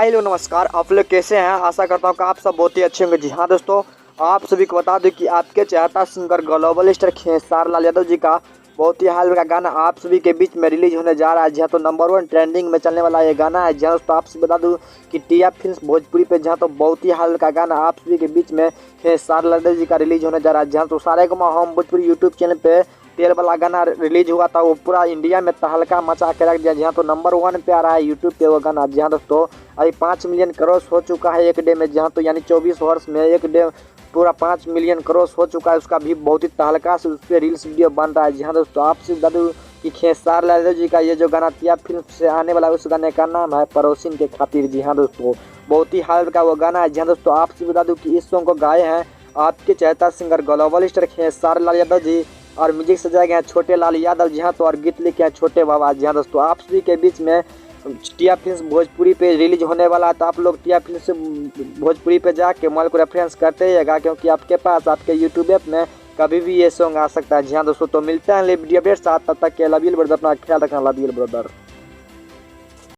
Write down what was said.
हाय लो नमस्कार। आप लोग कैसे हैं? आशा करता हूँ कि आप सब बहुत ही अच्छे होंगे। जी हाँ दोस्तों, आप सभी को बता दूं कि आपके चाहता singer global star Khesar Lal Yadav ji का बहुत ही हाल का गाना आप सभी के बीच में रिलीज होने जा रहा है। जी हाँ, तो नंबर 1 ट्रेंडिंग में चलने वाला ये गाना है। जी हाँ दोस्तों, आप सभी बता दूं कि टीएफ फिल्म्स भोजपुरी पे जहाँ तो बहुत ही हाल का गाना आप सभी के बीच में खेसार लाल यादव जी का रिलीज होने जा रहा है। जहाँ तो Saregama home Bhojpuri YouTube channel पे तेल वाला गाना रिलीज हुआ था, वो पूरा इंडिया में तहलका मचा के रख दिया। जहाँ तो नंबर 1 पे आ रहा है यूट्यूब पे वो गाना। जहाँ दोस्तों अभी 5 मिलियन क्रॉस हो चुका है एक डे में। जहाँ तो यानी 24 वर्ष में एक डे पूरा 5 मिलियन क्रॉस हो चुका है। उसका भी बहुत ही तहलका से उस पर रील्स वीडियो बन रहा है। जी हाँ दोस्तों, आपसे बता दूँ कि खेसार लाल यादव जी का ये जो गाना टिया फिल्म से आने वाला है, उस गाने का नाम है पड़ोसिन के खातिर। जी हाँ दोस्तों, बहुत ही हाल का वो गाना है। जी हाँ दोस्तों, आपसे बता दूँ कि इस सॉन्ग को गाए हैं आपके चाहता singer global star Khesar Lal Yadav ji, और म्यूजिक सजाए गए हैं छोटे लाल यादव। जी हाँ, तो और गीत लिखे हैं छोटे बाबा। जी हाँ दोस्तों, आप सभी के बीच में टिया फिल्म्स भोजपुरी पे रिलीज होने वाला है, तो आप लोग टिया फिल्म से भोजपुरी पे जाके मोबाइल को रेफरेंस करते रहिएगा, क्योंकि आपके पास आपके यूट्यूब ऐप में कभी भी ये सॉन्ग आ सकता है। जी हाँ दोस्तों, तो मिलते हैं वीडियो अपडेट साथ, तब तक के लव यू ब्रदर, अपना ख्याल रखना। Love you brother.